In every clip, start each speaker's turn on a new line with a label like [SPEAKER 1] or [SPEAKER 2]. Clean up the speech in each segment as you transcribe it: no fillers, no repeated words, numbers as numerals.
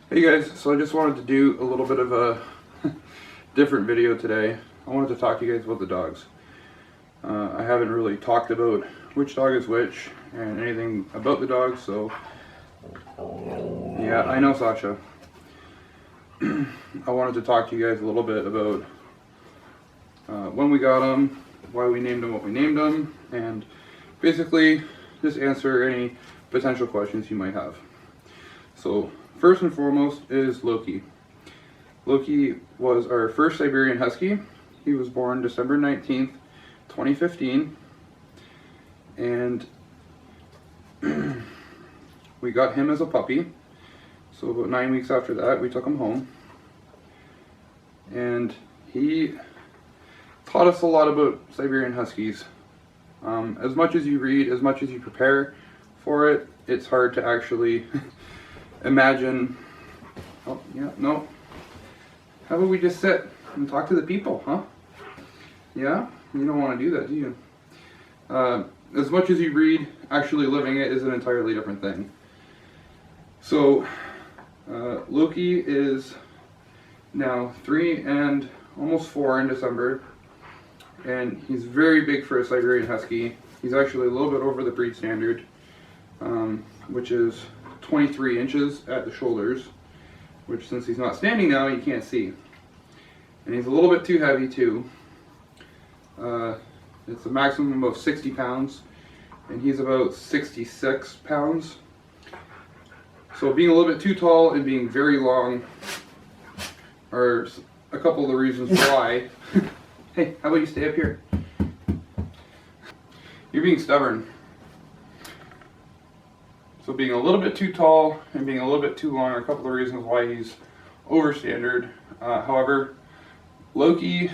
[SPEAKER 1] Hey guys, so I just wanted to do a little bit of a different video today. I wanted to talk to you guys about the dogs. I haven't really talked about which dog is which and anything about the dogs, so yeah, I know Sasha. I wanted to talk to you guys a little bit about when we got them, why we named them what we named them, and basically just answer any potential questions you might have. So first and foremost is Loki. Loki was our first Siberian Husky. He was born December 19th, 2015. And we got him as a puppy. So about 9 weeks after that, we took him home. And he taught us a lot about Siberian Huskies. As much as you read, as much as you prepare for it, it's hard to actually imagine. Oh, yeah, no. How about we just sit and talk to the people, huh? Yeah? You don't want to do that, do you? As much as you read, actually living it is an entirely different thing. So, Loki is now 3 and almost 4 in December. And he's very big for a Siberian Husky. He's actually a little bit over the breed standard, which is 23 inches at the shoulders, which since he's not standing now, you can't see. And he's a little bit too heavy too. It's a maximum of 60 pounds, and he's about 66 pounds. So being a little bit too tall and being very long are a couple of the reasons why. Hey, how about you stay up here? You're being stubborn. So being a little bit too tall and being a little bit too long are a couple of reasons why he's over standard. However, Loki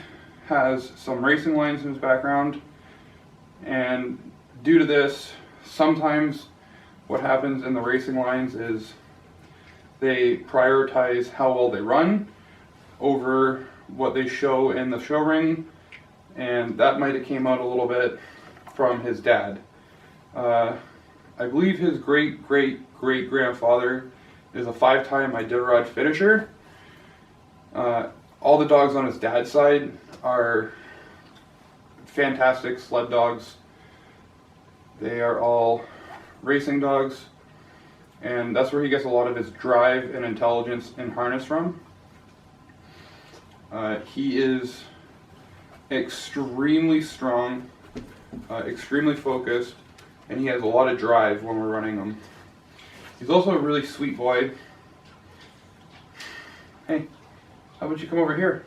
[SPEAKER 1] has some racing lines in his background, and due to this, sometimes what happens in the racing lines is they prioritize how well they run over what they show in the show ring, and that might have came out a little bit from his dad. I believe his great-great-great-grandfather is a 5-time Iditarod finisher. All the dogs on his dad's side are fantastic sled dogs. They are all racing dogs, and that's where he gets a lot of his drive and intelligence in harness from. He is extremely strong, extremely focused, and he has a lot of drive when we're running him. He's also a really sweet boy. Hey, how about you come over here?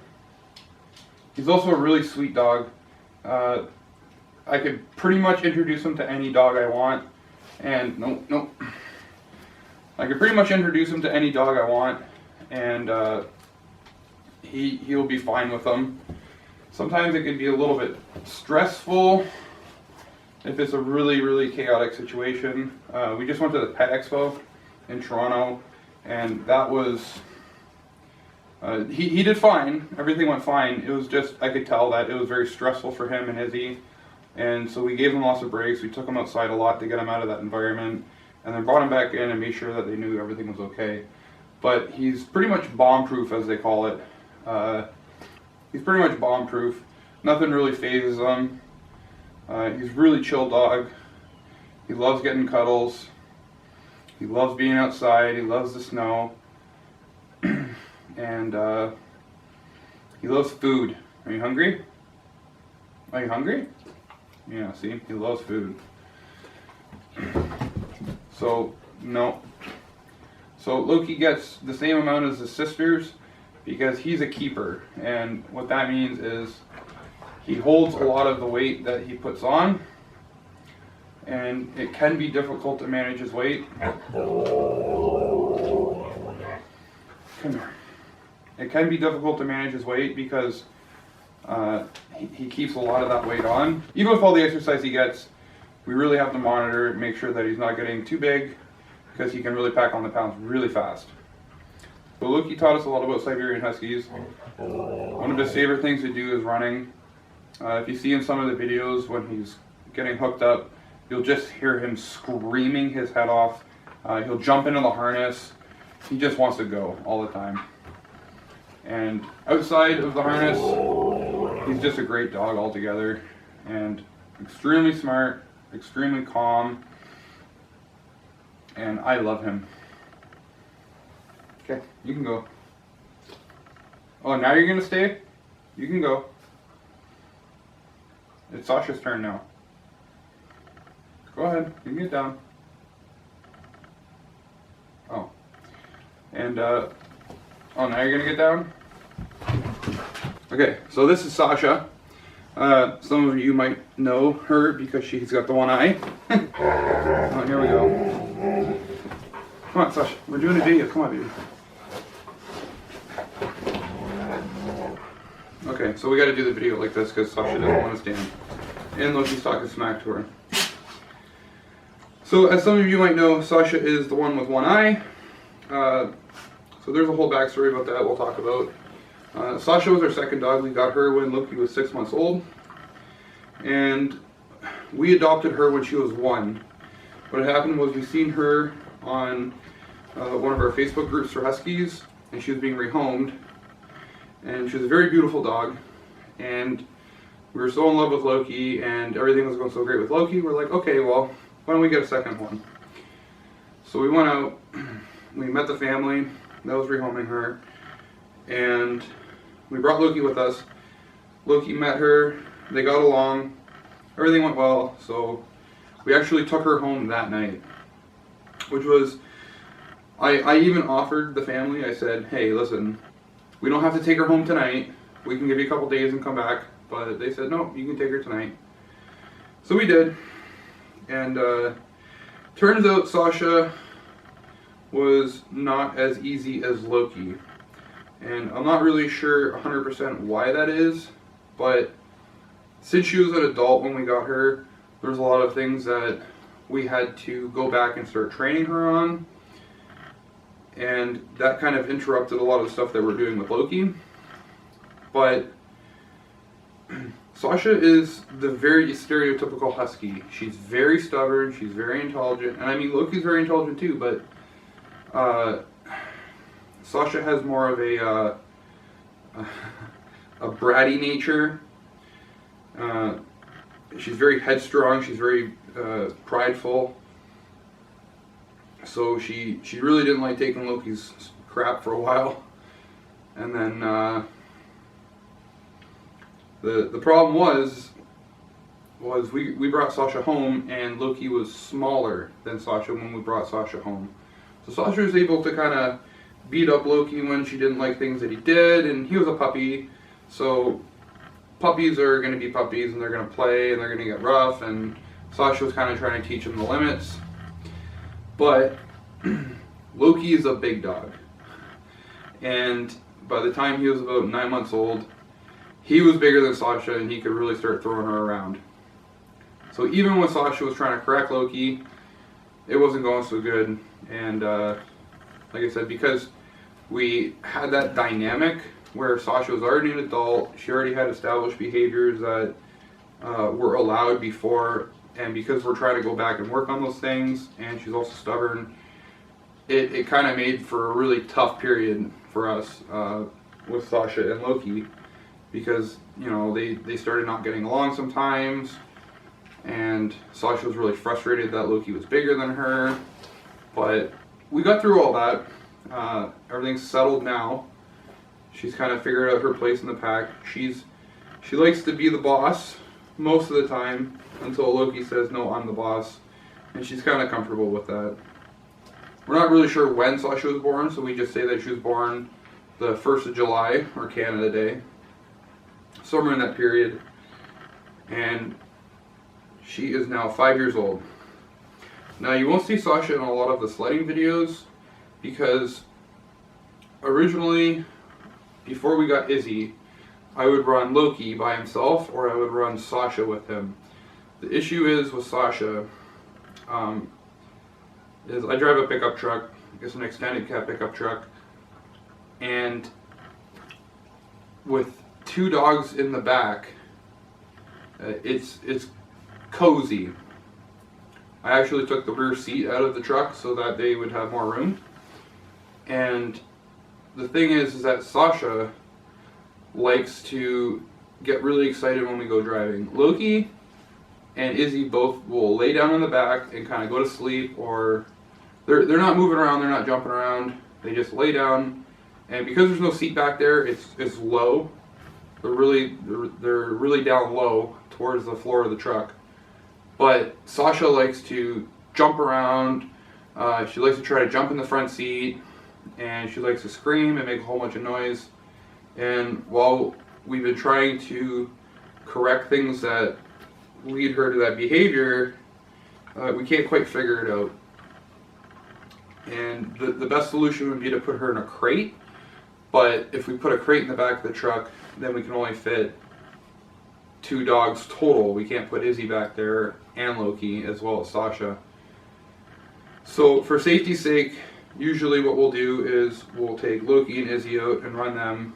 [SPEAKER 1] He's also a really sweet dog. I could pretty much introduce him to any dog I want, and no. I could pretty much introduce him to any dog I want, and he'll be fine with them. Sometimes it can be a little bit stressful if it's a really, really chaotic situation. We just went to the Pet Expo in Toronto, and that was, he did fine. Everything went fine. It was just, I could tell that it was very stressful for him and Izzy. And so we gave him lots of breaks. We took him outside a lot to get him out of that environment, and then brought him back in and made sure that they knew everything was okay. But he's pretty much bomb-proof, as they call it. He's pretty much bomb-proof. Nothing really phases him. He's a really chill dog. He loves getting cuddles. He loves being outside. He loves the snow. And he loves food. Are you hungry? Are you hungry? Yeah, see? He loves food. So, no. So Loki gets the same amount as his sisters because he's a keeper. And what that means is he holds a lot of the weight that he puts on, and it can be difficult to manage his weight. Come here. It can be difficult to manage his weight because he keeps a lot of that weight on. Even with all the exercise he gets, we really have to monitor and make sure that he's not getting too big, because he can really pack on the pounds really fast. So Loki taught us a lot about Siberian Huskies. One of his favorite things to do is running. If you see in some of the videos when he's getting hooked up, you'll just hear him screaming his head off. He'll jump into the harness. he just wants to go all the time. And outside of the harness, he's just a great dog altogether, and extremely smart, extremely calm, and I love him. Okay, you can go. Oh, now you're gonna stay? You can go. It's Sasha's turn now. Go ahead, you can get down. Oh. And, oh, now you're gonna get down? Okay, so this is Sasha. Some of you might know her because she's got the one eye. Oh, here we go. Come on, Sasha, we're doing a video. Come on, baby. Okay, so we gotta do the video like this because Sasha doesn't want to stand. And Loki's talking smack to her. So, as some of you might know, Sasha is the one with one eye. So there's a whole backstory about that we'll talk about. Sasha was our second dog. We got her when Loki was 6 months old. And we adopted her when she was 1. What had happened was we seen her on one of our Facebook groups for huskies, and she was being rehomed. And she was a very beautiful dog. And we were so in love with Loki, and everything was going so great with Loki. We're like, okay, well, why don't we get a second one? So we went out, we met the family that was rehoming her, and we brought Loki with us. Loki met her, they got along, everything went well, so we actually took her home that night, which was, I even offered the family, I said, hey, listen, we don't have to take her home tonight, we can give you a couple days and come back, but they said, no, you can take her tonight. So we did, and turns out Sasha was not as easy as Loki. And I'm not really sure 100% why that is, but since she was an adult when we got her, there's a lot of things that we had to go back and start training her on. And that kind of interrupted a lot of the stuff that we're doing with Loki. But Sasha is the very stereotypical husky. She's very stubborn, she's very intelligent, and I mean Loki's very intelligent too, but Sasha has more of a bratty nature. She's very headstrong, she's very prideful. So she really didn't like taking Loki's crap for a while. And then the problem was we brought Sasha home, and Loki was smaller than Sasha when we brought Sasha home. So Sasha was able to kind of beat up Loki when she didn't like things that he did, and he was a puppy, so puppies are going to be puppies, and they're going to play, and they're going to get rough, and Sasha was kind of trying to teach him the limits. But Loki is a big dog, and by the time he was about 9 months old, he was bigger than Sasha, and he could really start throwing her around. So even when Sasha was trying to correct Loki, it wasn't going so good. And like I said, because we had that dynamic where Sasha was already an adult, she already had established behaviors that were allowed before, and because we're trying to go back and work on those things, and she's also stubborn, it kind of made for a really tough period for us with Sasha and Loki, because, you know, they started not getting along sometimes, and Sasha was really frustrated that Loki was bigger than her. But we got through all that. Everything's settled now. She's kind of figured out her place in the pack. She likes to be the boss most of the time until Loki says, no, I'm the boss. And she's kind of comfortable with that. We're not really sure when Sasha was born, so we just say that she was born the 1st of July, or Canada Day. Somewhere in that period. And she is now 5 years old. Now you won't see Sasha in a lot of the sledding videos because originally, before we got Izzy, I would run Loki by himself or I would run Sasha with him. The issue is with Sasha, is I drive a pickup truck, it's an extended cab pickup truck, and with 2 dogs in the back, it's cozy. I actually took the rear seat out of the truck so that they would have more room. And the thing is that Sasha likes to get really excited when we go driving. Loki and Izzy both will lay down on the back and kind of go to sleep, or they're not moving around, they're not jumping around. They just lay down, and because there's no seat back there, it's low. They're really down low towards the floor of the truck. But Sasha likes to jump around. She likes to try to jump in the front seat, and she likes to scream and make a whole bunch of noise. And while we've been trying to correct things that lead her to that behavior, we can't quite figure it out. And the best solution would be to put her in a crate, but if we put a crate in the back of the truck, then we can only fit 2 dogs total. We can't put Izzy back there and Loki as well as Sasha. So for safety's sake, usually what we'll do is we'll take Loki and Izzy out and run them,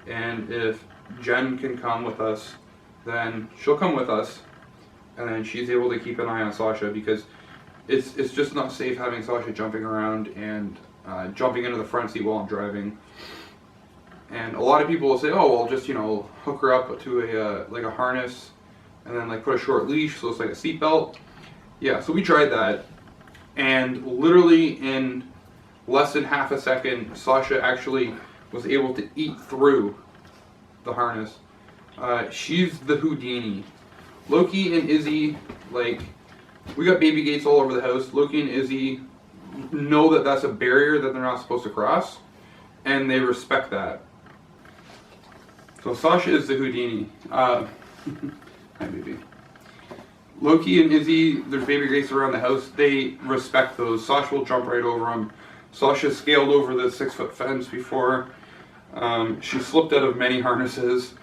[SPEAKER 1] and if Jen can come with us, then she'll come with us, and then she's able to keep an eye on Sasha, because it's just not safe having Sasha jumping around and jumping into the front seat while I'm driving. And a lot of people will say, oh, well, just, hook her up to a harness and then put a short leash so it's like a seat belt. Yeah, so we tried that, and literally in less than half a second, Sasha actually was able to eat through the harness. She's the Houdini. Loki and Izzy, we got baby gates all over the house. Loki and Izzy know that that's a barrier that they're not supposed to cross, and they respect that. So Sasha is the Houdini. Hi, baby. Loki and Izzy, there's baby gates around the house. They respect those. Sasha will jump right over them. Sasha scaled over the 6-foot fence before. She slipped out of many harnesses.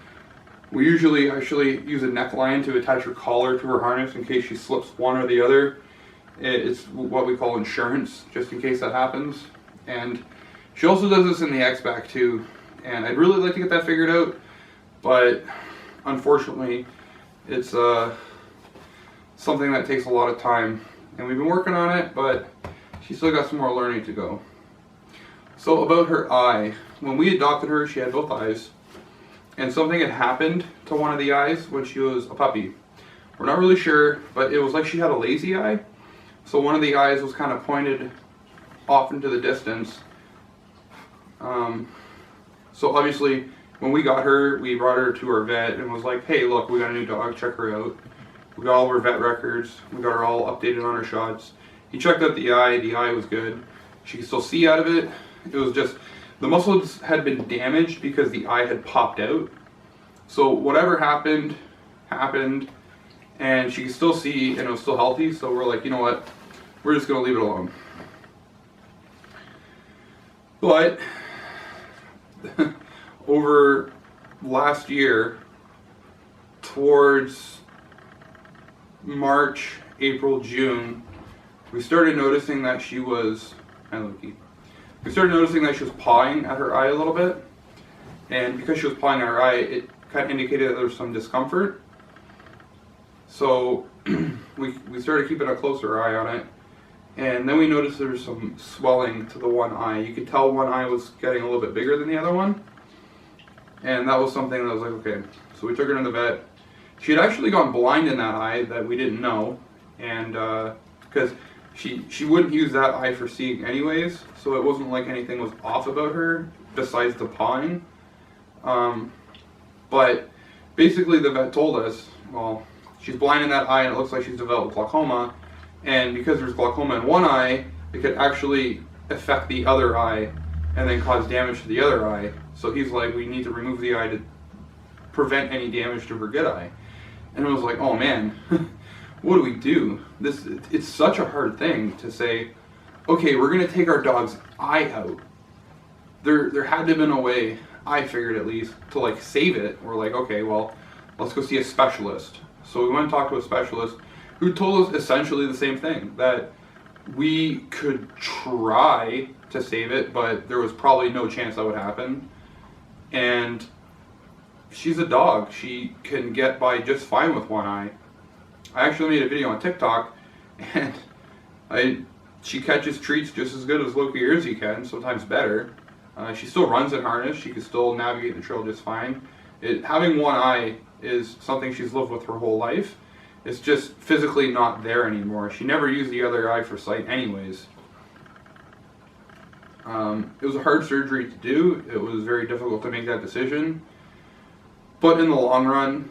[SPEAKER 1] We usually actually use a neckline to attach her collar to her harness in case she slips one or the other. It's what we call insurance, just in case that happens. And she also does this in the X-Back too. And I'd really like to get that figured out, but unfortunately, it's something that takes a lot of time. And we've been working on it, but she's still got some more learning to go. So about her eye, when we adopted her, she had both eyes. And something had happened to one of the eyes when she was a puppy. We're not really sure, but it was like she had a lazy eye. So one of the eyes was kind of pointed off into the distance. So obviously, when we got her, we brought her to our vet and was like, hey, look, we got a new dog, check her out. We got all of her vet records. We got her all updated on her shots. He checked out the eye was good. She could still see out of it. It was just, the muscles had been damaged because the eye had popped out. So whatever happened, and she could still see and it was still healthy. So we're like, you know what, we're just gonna leave it alone. But over last year, towards March, April, June, we started noticing that she was, we started noticing that she was pawing at her eye a little bit. And because she was pawing at her eye, it kind of indicated that there was some discomfort. So we started keeping a closer eye on it. And then we noticed there was some swelling to the one eye. You could tell one eye was getting a little bit bigger than the other one. And that was something that was like, okay. So we took her to the vet. She had actually gone blind in that eye that we didn't know. And because she wouldn't use that eye for seeing anyways. So it wasn't like anything was off about her besides the pawing. But basically the vet told us, well, she's blind in that eye and it looks like she's developed glaucoma. And because there's glaucoma in one eye, it could actually affect the other eye and then cause damage to the other eye. So he's like, we need to remove the eye to prevent any damage to her good eye. And it was like, oh man, what do we do? It's such a hard thing to say, okay, we're gonna take our dog's eye out. There had to have been a way, I figured at least, to save it. We're like, okay, well, let's go see a specialist. So we went and talked to a specialist who told us essentially the same thing, that we could try to save it, but there was probably no chance that would happen. And she's a dog. She can get by just fine with one eye. I actually made a video on TikTok, and I She catches treats just as good as Loki or Izzy can, sometimes better. She still runs in harness. She can still navigate the trail just fine. Having one eye is something she's lived with her whole life. It's just physically not there anymore. She never used the other eye for sight anyways. It was a hard surgery to do. It was very difficult to make that decision. But in the long run,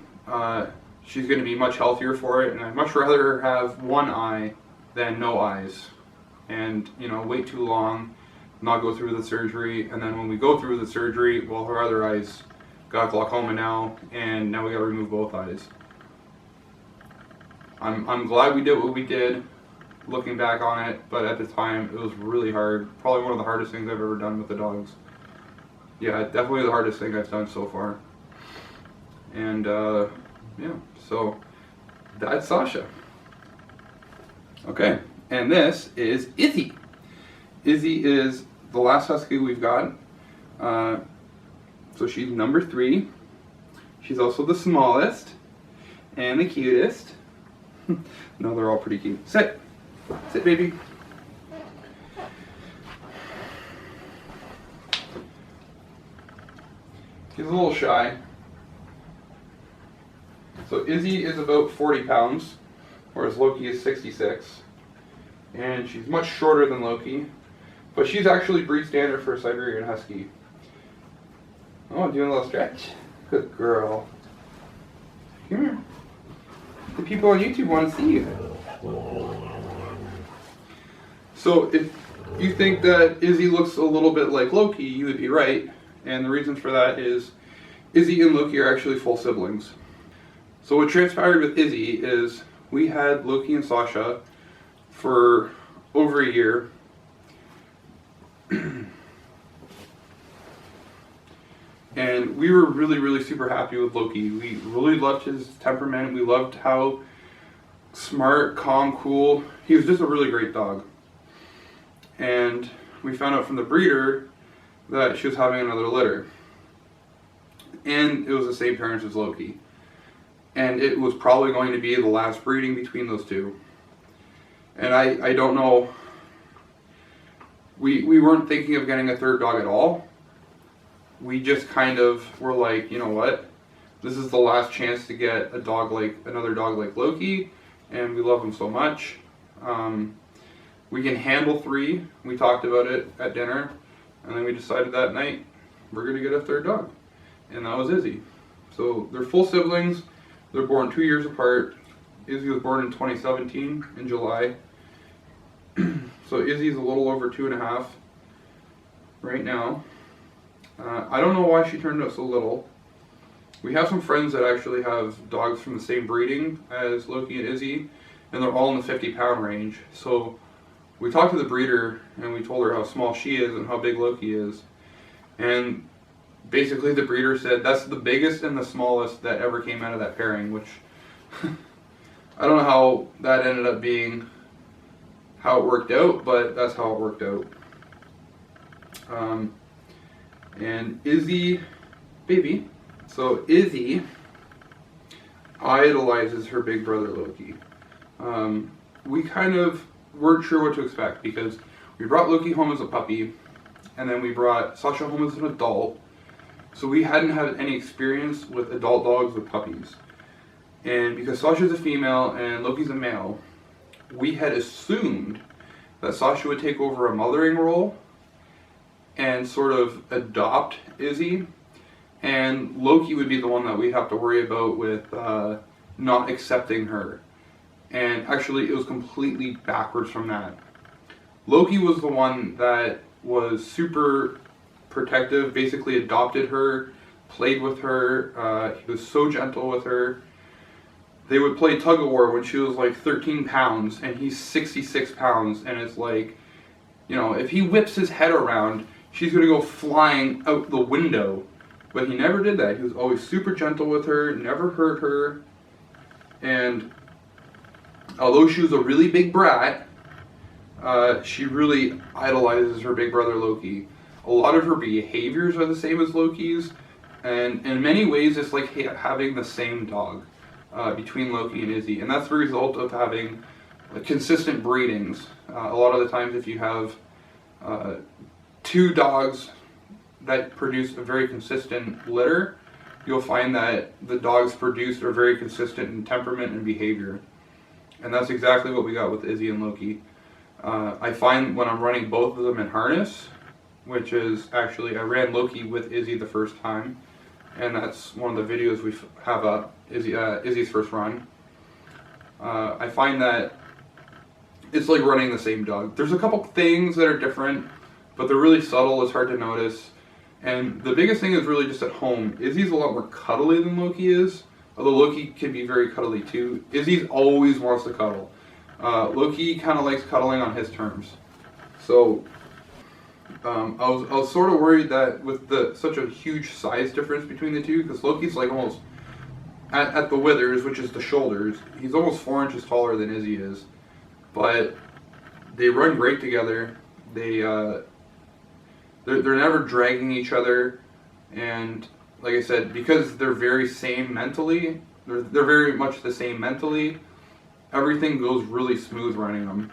[SPEAKER 1] she's going to be much healthier for it. And I'd much rather her have one eye than no eyes. And, wait too long, not go through the surgery. And then when we go through the surgery, well, her other eyes got glaucoma now. And now we got to remove both eyes. I'm glad we did what we did, looking back on it, but at the time it was really hard. Probably one of the hardest things I've ever done with the dogs. Yeah, definitely the hardest thing I've done so far. And yeah, so that's Sasha. Okay, and this is Izzy. Izzy is the last husky we've got. So she's number 3. She's also the smallest and the cutest. No, they're all pretty cute. Sit. Sit, baby. He's a little shy. So Izzy is about 40 pounds, whereas Loki is 66. And she's much shorter than Loki, but she's actually breed standard for a Siberian Husky. Oh, doing a little stretch. Good girl. Come here. The people on YouTube want to see you. So if you think that Izzy looks a little bit like Loki, you would be right. And the reason for that is Izzy and Loki are actually full siblings. So what transpired with Izzy is we had Loki and Sasha for over a year. And we were really, really super happy with Loki. We really loved his temperament. We loved how smart, calm, cool. He was just a really great dog. And we found out from the breeder that she was having another litter. And it was the same parents as Loki. And it was probably going to be the last breeding between those two. And I don't know. We weren't thinking of getting a third dog at all. We just kind of were like, you know what? This is the last chance to get another dog like Loki, and we love him so much. We can handle 3. We talked about it at dinner, and then we decided that night we're gonna get a third dog, and that was Izzy. So they're full siblings. They're born 2 years apart. Izzy was born in 2017 in July. So Izzy's a little over 2.5 right now. I don't know why she turned out so little. We have some friends that actually have dogs from the same breeding as Loki and Izzy, and they're all in the 50-pound range. So we talked to the breeder, and we told her how small she is and how big Loki is. And basically the breeder said that's the biggest and the smallest that ever came out of that pairing, which I don't know how that ended up being how it worked out, but that's how it worked out. And Izzy, baby, so Izzy idolizes her big brother Loki. We kind of weren't sure what to expect because we brought Loki home as a puppy, and then we brought Sasha home as an adult. So we hadn't had any experience with adult dogs with puppies. And because Sasha's a female and Loki's a male, we had assumed that Sasha would take over a mothering role and sort of adopt Izzy, and Loki would be the one that we'd have to worry about with not accepting her. And actually it was completely backwards from that. Loki was the one that was super protective, basically adopted her, played with her, he was so gentle with her. They would play tug of war when she was like 13 pounds and he's 66 pounds, and it's like, if he whips his head around, she's going to go flying out the window. But he never did that. He was always super gentle with her, never hurt her. And although she was a really big brat, she really idolizes her big brother Loki. A lot of her behaviors are the same as Loki's, and in many ways it's like having the same dog between Loki and Izzy. And that's the result of having consistent breedings. A lot of the times if you have two dogs that produce a very consistent litter, you'll find that the dogs produced are very consistent in temperament and behavior. And that's exactly what we got with Izzy and Loki. I find when I'm running both of them in harness, which is actually, I ran Loki with Izzy the first time, and that's one of the videos we have up, Izzy's first run. I find that it's like running the same dog. There's a couple things that are different, but they're really subtle, it's hard to notice. And the biggest thing is really just at home. Izzy's a lot more cuddly than Loki is, although Loki can be very cuddly too. Izzy always wants to cuddle. Loki kind of likes cuddling on his terms. So I was sort of worried that with such a huge size difference between the two, because Loki's like almost at the withers, which is the shoulders, he's almost 4 inches taller than Izzy is. But they run great together. They're never dragging each other, and like I said, because they're very same mentally, they're very much the same mentally. Everything goes really smooth running them.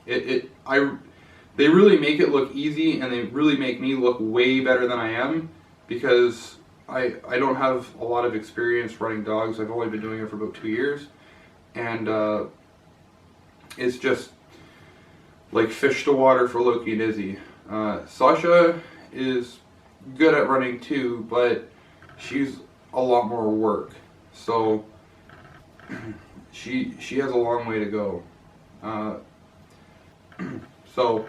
[SPEAKER 1] They really make it look easy, and they really make me look way better than I am, because I don't have a lot of experience running dogs. I've only been doing it for about 2 years, and it's just like fish to water for Loki and Izzy. Sasha is good at running too, but she's a lot more work, so she has a long way to go. So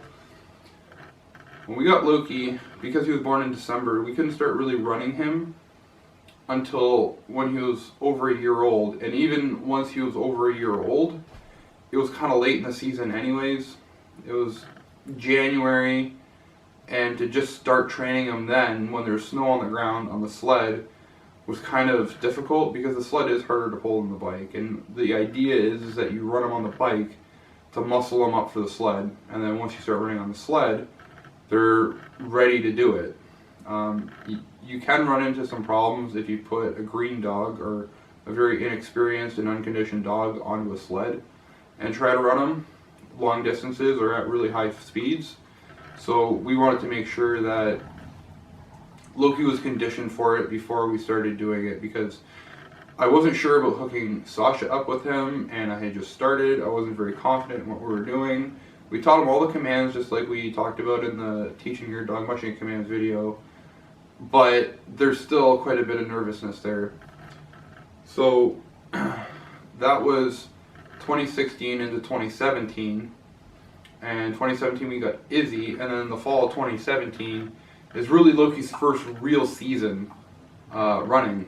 [SPEAKER 1] when we got Loki, because he was born in December, we couldn't start really running him until when he was over a year old, and even once he was over a year old, it was kind of late in the season anyways. It was January, and to just start training him then, when there's snow on the ground on the sled, was kind of difficult, because the sled is harder to pull than the bike, and the idea is that you run them on the bike to muscle them up for the sled, and then once you start running on the sled, they're ready to do it. You can run into some problems if you put a green dog or a very inexperienced and unconditioned dog onto a sled and try to run them long distances or at really high speeds. So we wanted to make sure that Loki was conditioned for it before we started doing it, because I wasn't sure about hooking Sasha up with him, and I had just started. I wasn't very confident in what we were doing. We taught him all the commands just like we talked about in the Teaching Your Dog Mushing Commands video, but there's still quite a bit of nervousness there. So that was 2016 into 2017, and 2017 we got Izzy, and then the fall of 2017 is really Loki's first real season running.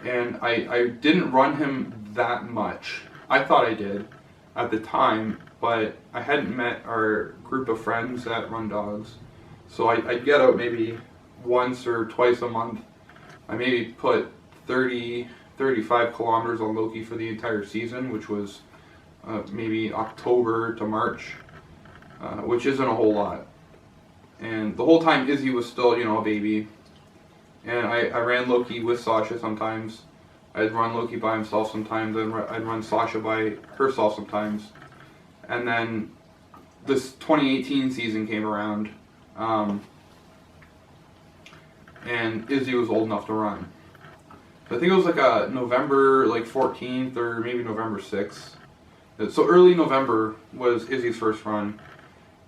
[SPEAKER 1] And I didn't run him that much. I thought I did at the time, but I hadn't met our group of friends that run dogs. So I'd get out maybe once or twice a month. I maybe put 35 kilometers on Loki for the entire season, which was maybe October to March, which isn't a whole lot. And the whole time Izzy was still, a baby. And I ran Loki with Sasha sometimes. I'd run Loki by himself sometimes, and I'd run Sasha by herself sometimes. And then this 2018 season came around, and Izzy was old enough to run. I think it was like a November 14th or maybe November 6th. So early November was Izzy's first run,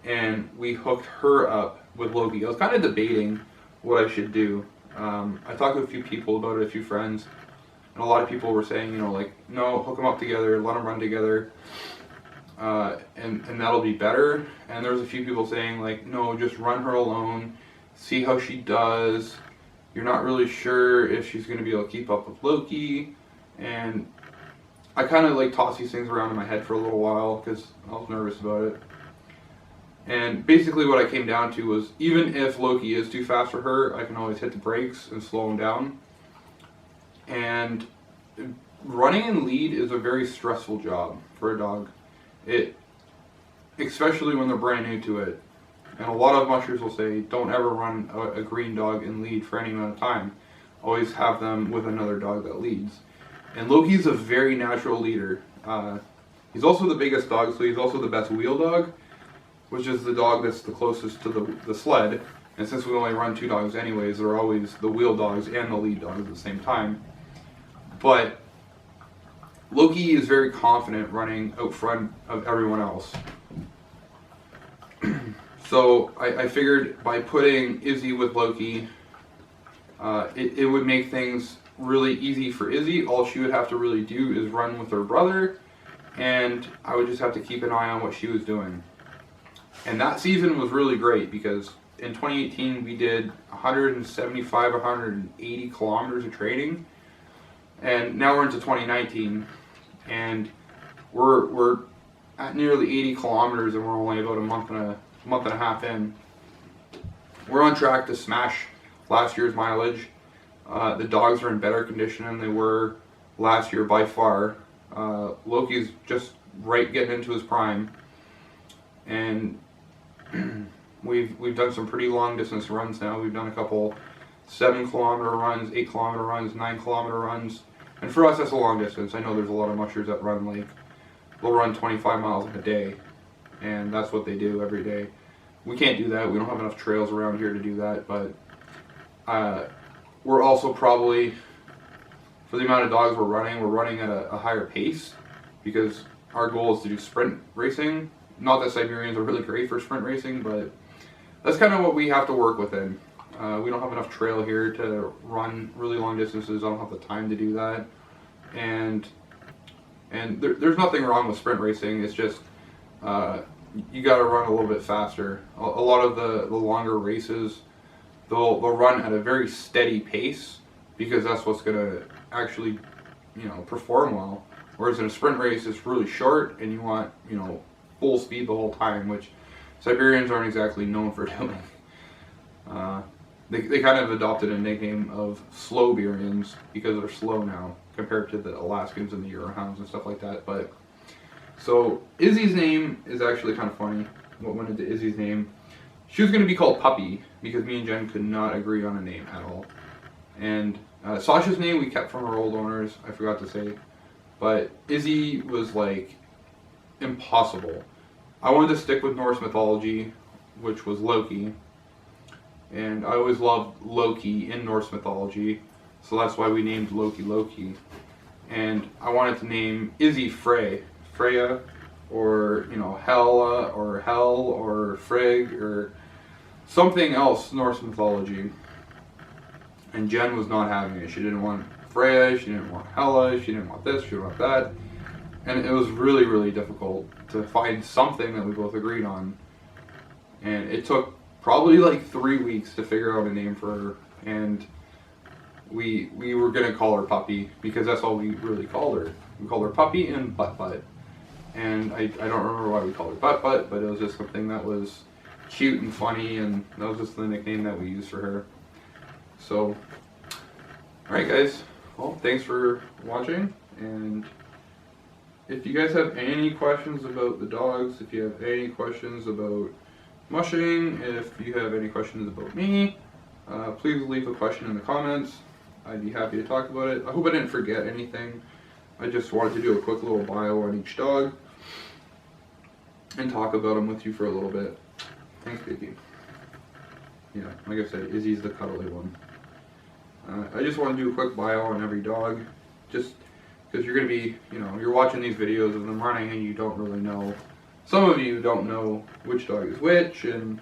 [SPEAKER 1] and we hooked her up with Loki. I was kind of debating what I should do. I talked to a few people about it, a few friends, and a lot of people were saying, no, hook them up together, let them run together, and that'll be better. And there was a few people saying, no, just run her alone, see how she does. You're not really sure if she's going to be able to keep up with Loki. And I kind of tossed these things around in my head for a little while because I was nervous about it. And basically what I came down to was, even if Loki is too fast for her, I can always hit the brakes and slow him down. And running in lead is a very stressful job for a dog. Especially when they're brand new to it. And a lot of mushers will say, don't ever run a green dog in lead for any amount of time. Always have them with another dog that leads. And Loki's a very natural leader. He's also the biggest dog, so he's also the best wheel dog, which is the dog that's the closest to the sled. And since we only run 2 dogs anyways, they're always the wheel dogs and the lead dogs at the same time. But Loki is very confident running out front of everyone else. So I figured by putting Izzy with Loki, it would make things really easy for Izzy. All she would have to really do is run with her brother, and I would just have to keep an eye on what she was doing. And that season was really great because in 2018 we did 175, 180 kilometers of training, and now we're into 2019, and we're at nearly 80 kilometers, and we're only about a month and a half in. We're on track to smash last year's mileage. The dogs are in better condition than they were last year by far. Loki's just right getting into his prime, and we've done some pretty long distance runs now. We've done a couple 7-kilometer runs, 8-kilometer runs, 9-kilometer runs, and for us that's a long distance. I know there's a lot of mushers that run they'll run 25 miles in a day, and that's what they do every day. We can't do that. We don't have enough trails around here to do that, but we're also probably, for the amount of dogs we're running at a higher pace because our goal is to do sprint racing. Not that Siberians are really great for sprint racing, but that's kind of what we have to work within. We don't have enough trail here to run really long distances. I don't have the time to do that. And there's nothing wrong with sprint racing. It's just you got to run a little bit faster. A lot of the longer races, they'll run at a very steady pace because that's what's going to actually, perform well. Whereas in a sprint race, it's really short and you want, full speed the whole time, which Siberians aren't exactly known for doing. They kind of adopted a nickname of Slowberians because they're slow now compared to the Alaskans and the Eurohounds and stuff like that. But so Izzy's name is actually kind of funny. What went into Izzy's name? She was going to be called Puppy because me and Jen could not agree on a name at all. And Sasha's name we kept from our old owners. I forgot to say, but Izzy was like impossible. I wanted to stick with Norse mythology, which was Loki. And I always loved Loki in Norse mythology, so that's why we named Loki. And I wanted to name Izzy Freya, or Hela, or Hel, or Frigg, or something else Norse mythology. And Jen was not having it. She didn't want Freya, she didn't want Hela, she didn't want this, she didn't want that. And it was really, really difficult to find something that we both agreed on. And it took probably like 3 weeks to figure out a name for her, and we were gonna call her Puppy because that's all we really called her. We called her Puppy and Butt. And I don't remember why we called her Butt, but it was just something that was cute and funny, and that was just the nickname that we used for her. So, alright guys, well, thanks for watching, and if you guys have any questions about the dogs, if you have any questions about Mushing, if you have any questions about me, please leave a question in the comments. I'd be happy to talk about it. I hope I didn't forget anything. I just wanted to do a quick little bio on each dog and talk about them with you for a little bit. Thanks, baby. Yeah, like I said, Izzy's the cuddly one. I just want to do a quick bio on every dog, just because you're going to be, you're watching these videos of them running and you don't really know. Some of you don't know which dog is which and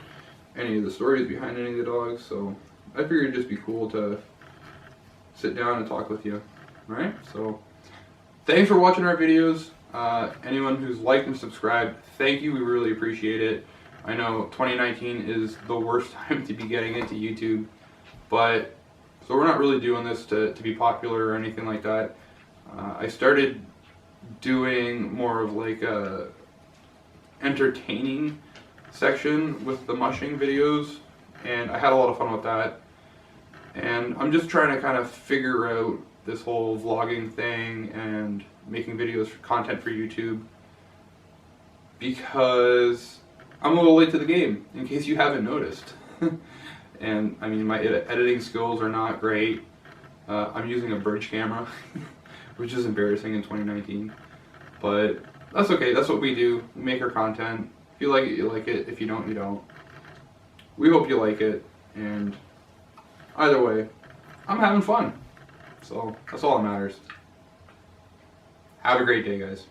[SPEAKER 1] any of the stories behind any of the dogs, so I figured it'd just be cool to sit down and talk with you. Alright, so thanks for watching our videos. Anyone who's liked and subscribed, thank you, we really appreciate it. I know 2019 is the worst time to be getting into YouTube, but so we're not really doing this to be popular or anything like that. I started doing more of like a entertaining section with the mushing videos, and I had a lot of fun with that, and I'm just trying to kind of figure out this whole vlogging thing and making videos for content for YouTube, because I'm a little late to the game, in case you haven't noticed. And I mean, my editing skills are not great. I'm using a bridge camera which is embarrassing in 2019, but that's okay. That's what we do. We make our content. If you like it, you like it. If you don't, you don't. We hope you like it. And either way, I'm having fun. So that's all that matters. Have a great day, guys.